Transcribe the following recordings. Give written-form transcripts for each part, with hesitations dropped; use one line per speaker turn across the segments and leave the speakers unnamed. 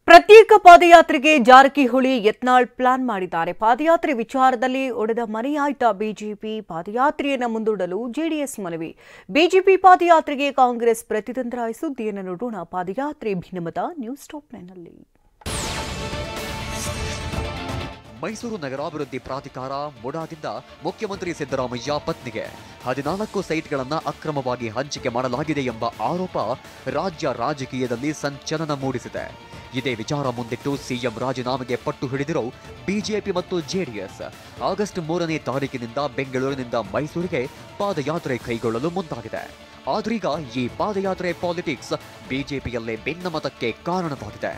ಪ್ರತ್ಯೇಕ ಪಾದಯಾತ್ರೆಗೆ ಜಾರಕಿಹೊಳಿ ಯತ್ನಾಳ್ ಪ್ಲಾನ್ ಮಾಡಿದ್ದಾರೆ. ಪಾದಯಾತ್ರೆ ವಿಚಾರದಲ್ಲಿ ಒಡೆದ ಮನೆಯಾಯ್ತ ಬಿಜೆಪಿ, ಪಾದಯಾತ್ರೆಯನ್ನು ಮುಂದೂಡಲು ಜೆಡಿಎಸ್ ಮನವಿ. ಬಿಜೆಪಿ ಪಾದಯಾತ್ರೆಗೆ ಕಾಂಗ್ರೆಸ್ ಪ್ರತಿತಂತ್ರ. ಸುದ್ದಿಯನ್ನು ನೋಡೋಣ. ಪಾದಯಾತ್ರೆ ಭಿನ್ನಮತ ನ್ಯೂಸ್ ಟಾಪ್ 9ನಲ್ಲಿ.
ಮೈಸೂರು ನಗರಾಭಿವೃದ್ಧಿ ಪ್ರಾಧಿಕಾರ ಮುಡಾದಿಂದ ಮುಖ್ಯಮಂತ್ರಿ ಸಿದ್ದರಾಮಯ್ಯ ಪತ್ನಿಗೆ 14 ಸೈಟ್ಗಳನ್ನು ಅಕ್ರಮವಾಗಿ ಹಂಚಿಕೆ ಮಾಡಲಾಗಿದೆ ಎಂಬ ಆರೋಪ ರಾಜ್ಯ ರಾಜಕೀಯದಲ್ಲಿ ಸಂಚಲನ ಮೂಡಿಸಿದೆ. ಇದೇ ವಿಚಾರ ಮುಂದಿಟ್ಟು ಸಿಎಂ ರಾಜೀನಾಮೆಗೆ ಪಟ್ಟು ಹಿಡಿದಿರೋ ಬಿಜೆಪಿ ಮತ್ತು ಜೆಡಿಎಸ್ ಆಗಸ್ಟ್ 3ನೇ ತಾರೀಕಿನಿಂದ ಬೆಂಗಳೂರಿನಿಂದ ಮೈಸೂರಿಗೆ ಪಾದಯಾತ್ರೆ ಕೈಗೊಳ್ಳಲು ಮುಂದಾಗಿದೆ. ಆದ್ರೀಗ ಈ ಪಾದಯಾತ್ರೆ ಪಾಲಿಟಿಕ್ಸ್ ಬಿಜೆಪಿಯಲ್ಲೇ ಭಿನ್ನಮತಕ್ಕೆ ಕಾರಣವಾಗಿದೆ.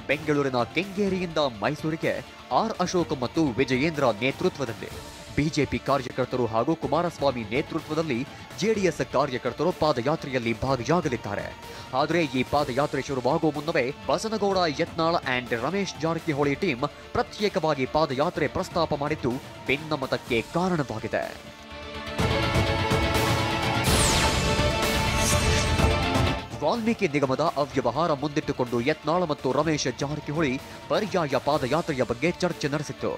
ಬೆಂಗಳೂರಿನ ಕೆಂಗೇರಿಯಿಂದ ಮೈಸೂರಿಗೆ ಆರ್ ಅಶೋಕ್ ಮತ್ತು ವಿಜಯೇಂದ್ರ ನೇತೃತ್ವದಲ್ಲಿ ಬಿಜೆಪಿ ಕಾರ್ಯಕರ್ತರು ಹಾಗೂ ಕುಮಾರಸ್ವಾಮಿ ನೇತೃತ್ವದಲ್ಲಿ ಜೆಡಿಎಸ್ ಕಾರ್ಯಕರ್ತರು ಪಾದಯಾತ್ರೆಯಲ್ಲಿ ಭಾಗಿಯಾಗಲಿದ್ದಾರೆ. ಆದರೆ ಈ ಪಾದಯಾತ್ರೆ ಶುರುವಾಗುವ ಮುನ್ನವೇ ಬಸನಗೌಡ, ಯತ್ನಾಳ್ ಅಂಡ್ ರಮೇಶ್ ಜಾರಕಿಹೊಳಿ ಟೀಮ್ ಪ್ರತ್ಯೇಕವಾಗಿ ಪಾದಯಾತ್ರೆ ಪ್ರಸ್ತಾಪ ಮಾಡಿದ್ದು ಭಿನ್ನಮತಕ್ಕೆ ಕಾರಣವಾಗಿದೆ. ವಾಲ್ಮೀಕಿ ನಿಗಮದ ಅವ್ಯವಹಾರ ಮುಂದಿಟ್ಟುಕೊಂಡು ಯತ್ನಾಳ್ ಮತ್ತು ರಮೇಶ್ ಜಾರಕಿಹೊಳಿ ಪರ್ಯಾಯ ಪಾದಯಾತ್ರೆಯ ಬಗ್ಗೆ ಚರ್ಚೆ ನಡೆಸಿತ್ತು.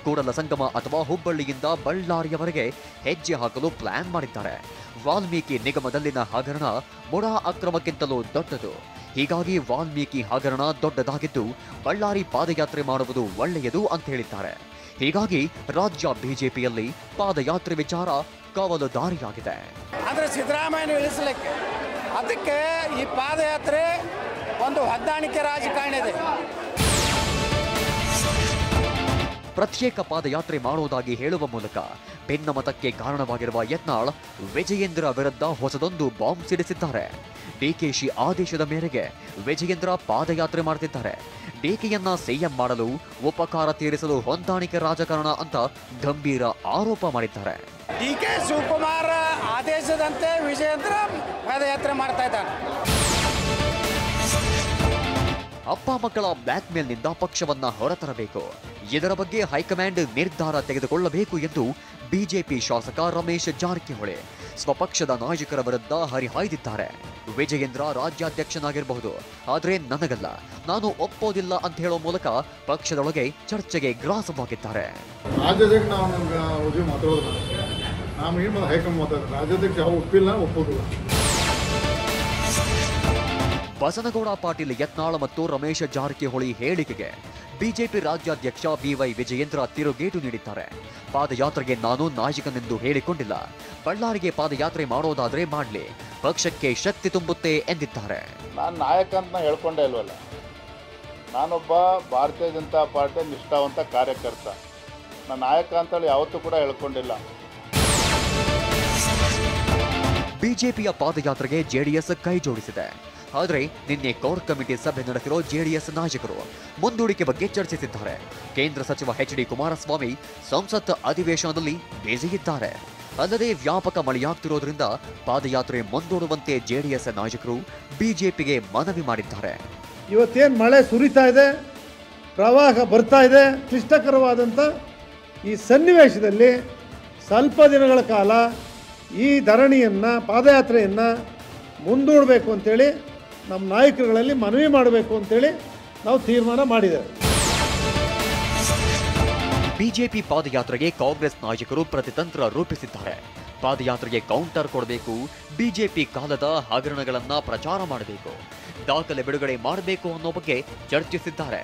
ಕೂಡಲ ಸಂಗಮ ಅಥವಾ ಹುಬ್ಬಳ್ಳಿಯಿಂದ ಬಳ್ಳಾರಿಯವರೆಗೆ ಹೆಜ್ಜೆ ಹಾಕಲು ಪ್ಲಾನ್ ಮಾಡಿದ್ದಾರೆ. ವಾಲ್ಮೀಕಿ ನಿಗಮದಲ್ಲಿನ ಹಗರಣ ಮುಡಾ ಅಕ್ರಮಕ್ಕಿಂತಲೂ ದೊಡ್ಡದು. ಹೀಗಾಗಿ ವಾಲ್ಮೀಕಿ ಹಗರಣ ದೊಡ್ಡದಾಗಿದ್ದು ಬಳ್ಳಾರಿ ಪಾದಯಾತ್ರೆ ಮಾಡುವುದು ಒಳ್ಳೆಯದು ಅಂತ ಹೇಳಿದ್ದಾರೆ. ಹೀಗಾಗಿ ರಾಜ್ಯ ಬಿಜೆಪಿಯಲ್ಲಿ ಪಾದಯಾತ್ರೆ ವಿಚಾರ ಕಾವಲುದಾರಿಯಾಗಿದೆ.
ಅಂದ್ರೆ ಸಿದ್ದರಾಮಯ್ಯ ಇಳಿಸಲಿಕ್ಕೆ ಅದಕ್ಕೆ ಈ ಪಾದಯಾತ್ರೆ ಒಂದು ಹೊಂದಾಣಿಕೆ ರಾಜಕಾರಣ ಇದೆ.
ಪ್ರತ್ಯೇಕ ಪಾದಯಾತ್ರೆ ಮಾಡುವುದಾಗಿ ಹೇಳುವ ಮೂಲಕ ಭಿನ್ನಮತಕ್ಕೆ ಕಾರಣವಾಗಿರುವ ಯತ್ನಾಳ್ ವಿಜಯೇಂದ್ರ ವಿರುದ್ಧ ಹೊಸದೊಂದು ಬಾಂಬ್ ಸಿಡಿಸಿದ್ದಾರೆ. ಡಿಕೆಶಿ ಆದೇಶದ ಮೇರೆಗೆ ವಿಜಯೇಂದ್ರ ಪಾದಯಾತ್ರೆ ಮಾಡುತ್ತಿದ್ದಾರೆ. ಡಿಕೆಯನ್ನ ಸಿಎಂ ಮಾಡಲು ಉಪಕಾರ ತೀರಿಸಲು ಹೊಂದಾಣಿಕೆ ರಾಜಕಾರಣ ಅಂತ ಗಂಭೀರ ಆರೋಪ ಮಾಡಿದ್ದಾರೆ.
ಡಿಕೆ ಶಿವಕುಮಾರ್ ಆದೇಶದಂತೆ ವಿಜಯೇಂದ್ರ ಪಾದಯಾತ್ರೆ ಮಾಡ್ತಾ ಇದ್ದಾರೆ.
ಅಪ್ಪ ಮಕ್ಕಳ ಬ್ಲ್ಯಾಕ್ ಮೇಲ್ನಿಂದ ಪಕ್ಷವನ್ನ ಹೊರತರಬೇಕು, ಇದರ ಬಗ್ಗೆ ಹೈಕಮಾಂಡ್ ನಿರ್ಧಾರ ತೆಗೆದುಕೊಳ್ಳಬೇಕು ಎಂದು ಬಿಜೆಪಿ ಶಾಸಕ ರಮೇಶ್ ಜಾರಕಿಹೊಳಿ ಸ್ವಪಕ್ಷದ ನಾಯಕರ ವಿರುದ್ಧ ಹರಿಹಾಯ್ದಿದ್ದಾರೆ. ವಿಜಯೇಂದ್ರ ರಾಜ್ಯಾಧ್ಯಕ್ಷನಾಗಿರಬಹುದು, ಆದರೆ ನನಗಲ್ಲ, ನಾನು ಒಪ್ಪೋದಿಲ್ಲ ಅಂತ ಹೇಳೋ ಮೂಲಕ ಪಕ್ಷದೊಳಗೆ ಚರ್ಚೆಗೆ ಗ್ರಾಸವಾಗಿದ್ದಾರೆ. ಬಸನಗೌಡ ಪಾಟೀಲ್, ಯತ್ನಾಳ್ ಮತ್ತು ರಮೇಶ್ ಜಾರಕಿಹೊಳಿ ಹೇಳಿಕೆಗೆ ಬಿಜೆಪಿ ರಾಜ್ಯಾಧ್ಯಕ್ಷ ಬಿವೈ ವಿಜಯೇಂದ್ರ ತಿರುಗೇಟು ನೀಡಿದ್ದಾರೆ. ಪಾದಯಾತ್ರೆಗೆ ನಾನು ನಾಯಕನೆಂದು ಹೇಳಿಕೊಂಡಿಲ್ಲ, ಬಳ್ಳಾರಿಗೆ ಪಾದಯಾತ್ರೆ ಮಾಡೋದಾದ್ರೆ ಮಾಡಲಿ, ಪಕ್ಷಕ್ಕೆ ಶಕ್ತಿ ತುಂಬುತ್ತೆ ಎಂದಿದ್ದಾರೆ.
ನಾನು ನಾಯಕ ಅಂತ ಹೇಳ್ಕೊಂಡೇ ಇಲ್ವಲ್ಲ, ನಾನೊಬ್ಬ ಭಾರತೀಯ ಜನತಾ ಪಾರ್ಟಿ ನಿಷ್ಠಾವಂತ ಕಾರ್ಯಕರ್ತ. ನಾನು ನಾಯಕ ಅಂತೇಳಿ ಯಾವತ್ತೂ ಕೂಡ ಹೇಳ್ಕೊಂಡಿಲ್ಲ.
ಬಿಜೆಪಿಯ ಪಾದಯಾತ್ರೆಗೆ ಜೆಡಿಎಸ್ ಕೈ ಜೋಡಿಸಿದೆ. ಆದರೆ ನಿನ್ನೆ ಕೋರ್ ಕಮಿಟಿ ಸಭೆ ನಡೆಸಿರೋ ಜೆಡಿಎಸ್ ನಾಯಕರು ಮುಂದೂಡಿಕೆ ಬಗ್ಗೆ ಚರ್ಚಿಸಿದ್ದಾರೆ. ಕೇಂದ್ರ ಸಚಿವ ಎಚ್.ಡಿ. ಕುಮಾರಸ್ವಾಮಿ ಸಂಸತ್ ಅಧಿವೇಶನದಲ್ಲಿ ಬ್ಯುಸಿಯಿದ್ದಾರೆ. ಅಲ್ಲದೆ ವ್ಯಾಪಕ ಮಳೆಯಾಗ್ತಿರೋದ್ರಿಂದ ಪಾದಯಾತ್ರೆ ಮುಂದೂಡುವಂತೆ ಜೆಡಿಎಸ್ ನಾಯಕರು ಬಿಜೆಪಿಗೆ ಮನವಿ ಮಾಡಿದ್ದಾರೆ.
ಇವತ್ತೇನು ಮಳೆ ಸುರಿತಾ ಇದೆ, ಪ್ರವಾಹ ಬರ್ತಾ ಇದೆ, ಕ್ಲಿಷ್ಟಕರವಾದಂಥ ಈ ಸನ್ನಿವೇಶದಲ್ಲಿ ಸ್ವಲ್ಪ ದಿನಗಳ ಕಾಲ ಈ ಧರಣಿಯನ್ನು, ಪಾದಯಾತ್ರೆಯನ್ನು ಮುಂದೂಡಬೇಕು ಅಂತೇಳಿ ನಮ್ಮ ನಾಯಕರುಗಳಲ್ಲಿ ಮನವಿ ಮಾಡಬೇಕು ಅಂತೇಳಿ ನಾವು ತೀರ್ಮಾನ ಮಾಡಿದ್ದೇವೆ.
ಬಿಜೆಪಿ ಪಾದಯಾತ್ರೆಗೆ ಕಾಂಗ್ರೆಸ್ ನಾಯಕರು ಪ್ರತಿತಂತ್ರ ರೂಪಿಸಿದ್ದಾರೆ. ಪಾದಯಾತ್ರೆಗೆ ಕೌಂಟರ್ ಕೊಡಬೇಕು, ಬಿಜೆಪಿ ಕಾಲದ ಹಗರಣಗಳನ್ನ ಪ್ರಚಾರ ಮಾಡಬೇಕು, ದಾಖಲೆ ಬಿಡುಗಡೆ ಮಾಡಬೇಕು ಅನ್ನೋ ಬಗ್ಗೆ ಚರ್ಚಿಸಿದ್ದಾರೆ.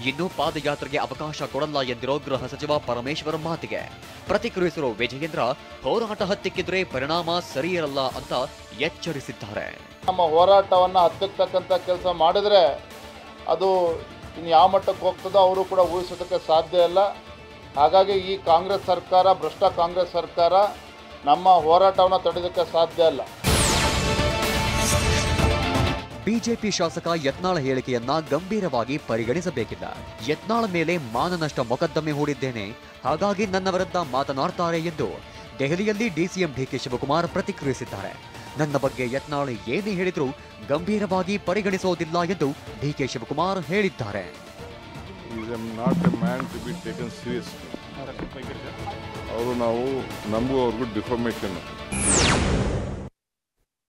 ಇನ್ನು ಪಾದಯಾತ್ರೆಗೆ ಅವಕಾಶ ಕೊಡಲ್ಲ ಎಂದಿರೋ ಗೃಹ ಸಚಿವ ಪರಮೇಶ್ವರ್ ಮಾತಿಗೆ ಪ್ರತಿಕ್ರಿಯಿಸಿರೋ ವಿಜಯೇಂದ್ರ ಹೋರಾಟ ಹತ್ತಿಕ್ಕಿದ್ರೆ ಪರಿಣಾಮ ಸರಿಯಿರಲ್ಲ ಅಂತ ಎಚ್ಚರಿಸಿದ್ದಾರೆ.
ನಮ್ಮ ಹೋರಾಟವನ್ನು ಹತ್ತಿಕ್ಕತಕ್ಕಂಥ ಕೆಲಸ ಮಾಡಿದ್ರೆ ಅದು ಇನ್ನು ಯಾವ ಮಟ್ಟಕ್ಕೆ ಹೋಗ್ತದೋ ಅವರು ಕೂಡ ಊಹಿಸೋದಕ್ಕೆ ಸಾಧ್ಯ ಇಲ್ಲ. ಹಾಗಾಗಿ ಈ ಕಾಂಗ್ರೆಸ್ ಸರ್ಕಾರ, ಭ್ರಷ್ಟ ಕಾಂಗ್ರೆಸ್ ಸರ್ಕಾರ ನಮ್ಮ ಹೋರಾಟವನ್ನು ತಡೆಯೋದಕ್ಕೆ ಸಾಧ್ಯ ಇಲ್ಲ.
ಬಿಜೆಪಿ ಶಾಸಕ ಯತ್ನಾಳ್ ಹೇಳಿಕೆಯನ್ನ ಗಂಭೀರವಾಗಿ ಪರಿಗಣಿಸಬೇಕಿಲ್ಲ. ಯತ್ನಾಳ್ ಮೇಲೆ ಮಾನನಷ್ಟ ಮೊಕದ್ದಮೆ ಹೂಡಿದ್ದೇನೆ, ಹಾಗಾಗಿ ನನ್ನ ವಿರುದ್ಧ ಮಾತನಾಡ್ತಾರೆ ಎಂದು ದೆಹಲಿಯಲ್ಲಿ ಡಿಸಿಎಂ ಡಿಕೆ ಶಿವಕುಮಾರ್ ಪ್ರತಿಕ್ರಿಯಿಸಿದ್ದಾರೆ. ನನ್ನ ಬಗ್ಗೆ ಯತ್ನಾಳ್ ಏನೇ ಹೇಳಿದ್ರು ಗಂಭೀರವಾಗಿ ಪರಿಗಣಿಸೋದಿಲ್ಲ ಎಂದು ಡಿಕೆ ಶಿವಕುಮಾರ್ ಹೇಳಿದ್ದಾರೆ.
ಅವರು ನಾವು ನಮಗೂ ಅವ್ರಿಗೂ ಡಿಫಾರ್ಮೇಷನ್